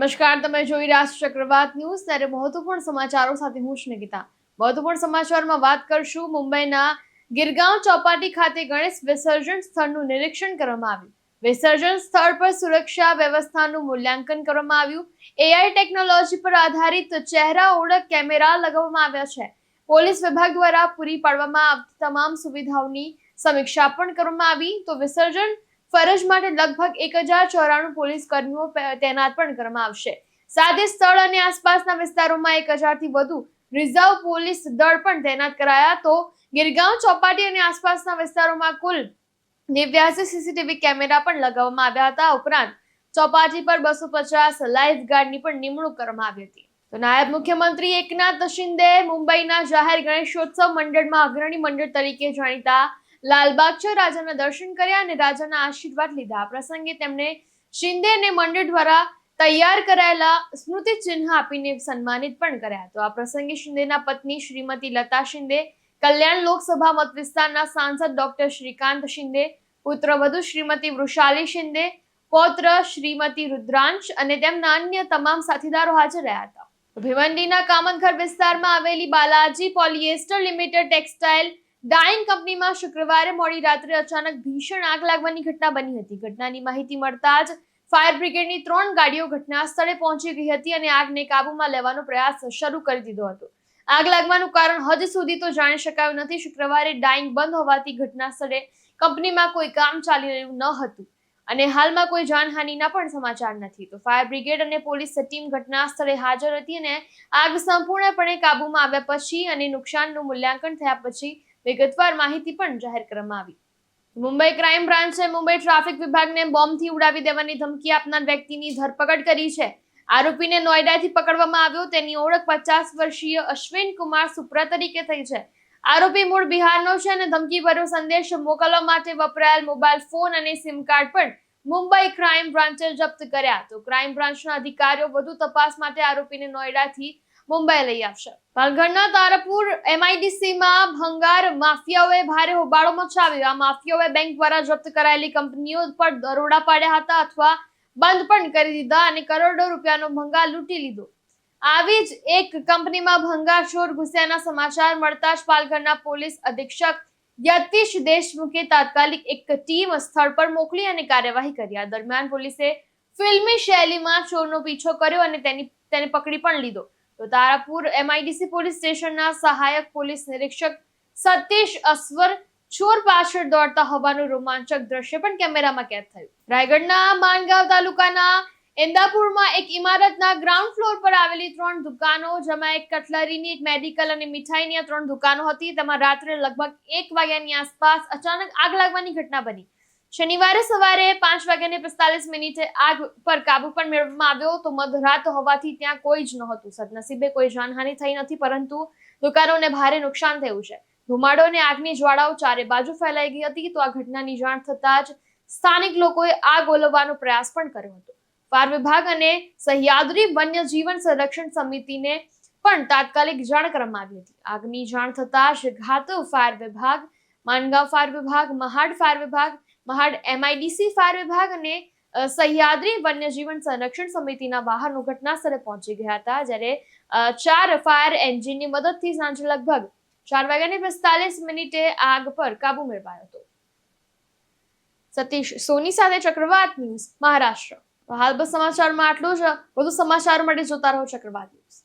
નમસ્કાર, તમે જોઈ રહ્યા છો ચક્રવાત ન્યૂઝ। ત્યારે મહત્વપૂર્ણ સમાચારો સાથે હું છું નિકિતા। મહત્વપૂર્ણ સમાચારમાં વાત કરશું મુંબઈના ગિરગાંવ ચોપાટી ખાતે ગણેશ વિસર્જન સ્થળનું નિરીક્ષણ કરવામાં આવ્યું। વિસર્જન સ્થળ પર સુરક્ષા વ્યવસ્થાનું મૂલ્યાંકન કરવામાં આવ્યું। એઆઈ ટેકનોલોજી પર આધારિત ચહેરા ઓળખ કેમેરા લગાવવામાં આવ્યા છે। પોલીસ વિભાગ દ્વારા પૂરી પાડવામાં આવતી તમામ સુવિધાઓની સમીક્ષા પણ કરવામાં આવી। તો વિસર્જન ફરજ માટે લગભગ 1094 પોલીસ કર્મીઓ તૈનાત પણ કરવામાં આવશે। સાથે સ્થળ અને આસપાસના વિસ્તારોમાં 1000 થી વધુ રિઝર્વ પોલીસ દળ પણ તૈનાત કરાયા। તો ગિરગાંવ ચોપાટી અને આસપાસના વિસ્તારોમાં કુલ 89 સીસીટીવી કેમેરા પણ લગાવવામાં આવ્યા હતા। ઉપરાંત ચોપાટી પર 250 લાઇફ ગાર્ડની પણ નિમણૂક કરવામાં આવી હતી। તો નાયબ મુખ્યમંત્રી એકનાથ શિંદે મુંબઈના જાહેર ગણેશોત્સવ મંડળમાં અગ્રણી મંડળ તરીકે જાણીતા લાલબાગચા રાજાના દર્શન કર્યા અને રાજાના આશીર્વાદ લીધા। આ પ્રસંગે તેમણે શિંદેને મંડળ દ્વારા તૈયાર કરાયેલા સ્મૃતિ ચિહ્ન આપીને સન્માનિત પણ કર્યા। તો આ પ્રસંગે શિંદેના પત્ની શ્રીમતી લતા શિંદે, કલ્યાણ લોકસભા મત વિસ્તારના સાંસદ ડોક્ટર શ્રીકાંત શિંદે, પુત્રવધુ શ્રીમતી વૃષાલી શિંદે, પૌત્ર શ્રીમતી રુદ્રાંશ અને તેમના અન્ય તમામ સાથીદારો હાજર રહ્યા હતા। ભિવંડીના કામતઘર વિસ્તારમાં આવેલી Balaji polyester limited textile dying કંપનીમાં શુક્રવારે મોડી રાત્રે અચાનક ભીષણ આગ લાગવાની ઘટના બની હતી। ઘટનાની માહિતી મળતા જ ફાયર બ્રિગેડની 3 ગાડીઓ ઘટના સ્થળે પહોંચી ગઈ હતી અને આગને કાબૂમાં લેવાનો પ્રયાસ શરૂ કરી દીધો હતો। આગ લાગવાનું કારણ હજી સુધી તો જાણી શકાયું નથી। શુક્રવારે ડાઇંગ બંધ હોવાથી ઘટના સ્થળે કંપનીમાં કોઈ કામ ચાલી રહ્યું ન હતું અને હાલમાં કોઈ જાનહાનિના પણ સમાચાર નથી। તો ફાયર બ્રિગેડ અને પોલીસ ટીમ ઘટના સ્થળે હાજર હતી અને આગ સંપૂર્ણપણે કાબૂમાં આવ્યા પછી અને નુકસાનનું મૂલ્યાંકન થયા પછી વિગતવાર માહિતી પણ જાહેર કરવામાં આવી। મુંબઈ ક્રાઇમ બ્રાન્ચે મુંબઈ ટ્રાફિક વિભાગને બોમ્બથી ઉડાવી દેવાની ધમકી આપનાર વ્યક્તિની ધરપકડ કરી છે। આરોપીને નોઈડાથી પકડવામાં આવ્યો। તેની ઓળખ 50 વર્ષીય અશ્વિન કુમાર સુપ્રા તરીકે થઈ છે। આરોપી મૂળ બિહારનો છે અને ધમકીભર્યો સંદેશ મોકલવા માટે વપરાયેલ મોબાઈલ ફોન અને સિમ કાર્ડ પણ મુંબઈ ક્રાઇમ બ્રાન્ચે જપ્ત કર્યા। તો ક્રાઇમ બ્રાન્ચના અધિકારીઓ વધુ તપાસ માટે આરોપીને નોઈડાથી મુંબઈ લઈ આવશે। પાલઘરના તારાપુર MIDCમાં ભંગાર માફિયાઓએ ભારે હોબાળો મચાવ્યો। આ માફિયાઓએ બેંક દ્વારા જપ્ત કરાયેલી કંપનીઓ પર દરોડા પાડ્યા હતા અથવા બંધ પણ કરી દીધા અને કરોડો રૂપિયાનો ભંગાર લૂંટી લીધો। આવી જ એક કંપનીમાં ભંગાર ચોર ઘૂસ્યાના સમાચાર મળતા જ પાલઘરના પોલીસ અધિક્ષક યતીશ દેશમુખે તાત્કાલિક એક ટીમ સ્થળ પર મોકલી અને કાર્યવાહી કરી। આ દરમિયાન પોલીસે ફિલ્મી શૈલીમાં ચોરનો પીછો કર્યો અને તેને પકડી પણ લીધો। તો તારાપુર MIDC પોલીસ સ્ટેશનના સહાયક પોલીસ નિરીક્ષક સતીશ અસવર ચોર પાછળ દોડતા હોવાનું રોમાંચક દ્રશ્ય પણ કેમેરામાં કેદ થયું। રાયગઢના માનગાંવ તાલુકાના એંદાપુરમાં એક ઇમારતના ગ્રાઉન્ડ ફ્લોર પર આવેલી 3 દુકાનો, જેમાં એક કટલરીની, એક મેડિકલ અને મીઠાઈની 3 દુકાનો હતી। તેમાં રાત્રે લગભગ 1 વાગ્યાની આસપાસ અચાનક આગ લાગવાની ઘટના બની। શનિવારે સવારે 5:45 આગ પર કાબુ પણ મેળવવામાં આવ્યો। તો મધરાત હોવાથી ત્યાં કોઈ જ નહોતું। સદનસીબે કોઈ જાનહાનિ થઈ નથી, પરંતુ દુકાનોને ભારે નુકસાન થયું છે। ધુમાડો અને આગની જ્વાળાઓ ચારે બાજુ ફેલાઈ ગઈ હતી। તો આ ઘટનાની જાણ થતાં જ સ્થાનિક લોકોએ આગ ઓલવવાનો પ્રયાસ પણ કર્યો હતો। ફાયર વિભાગ અને સહ્યાદ્રી વન્યજીવન સંરક્ષણ સમિતિને પણ તાત્કાલિક જાણ કરવામાં આવી હતી। આગની જાણ થતાં જ ઘાતવ ફાયર વિભાગ, માનગાંવ ફાયર વિભાગ, મહાડ ફાયર વિભાગ, મહાડ MIDC ફાયર વિભાગ અને સહ્યાદ્રી વન્યજીવન સંરક્ષણ સમિતિના વાહનો ઘટના સ્થળે પહોંચી ગયા હતા। જ્યારે 4 ફાયર એન્જિનની મદદથી સાંજે લગભગ 4:45 આગ પર કાબુ મેળવાયો હતો। સતીશ સોની સાથે ચક્રવાત ન્યૂઝ, મહારાષ્ટ્ર। તો હાલ બસ સમાચારમાં આટલું જ। વધુ સમાચારો માટે જોતા રહો ચક્રવાત ન્યૂઝ।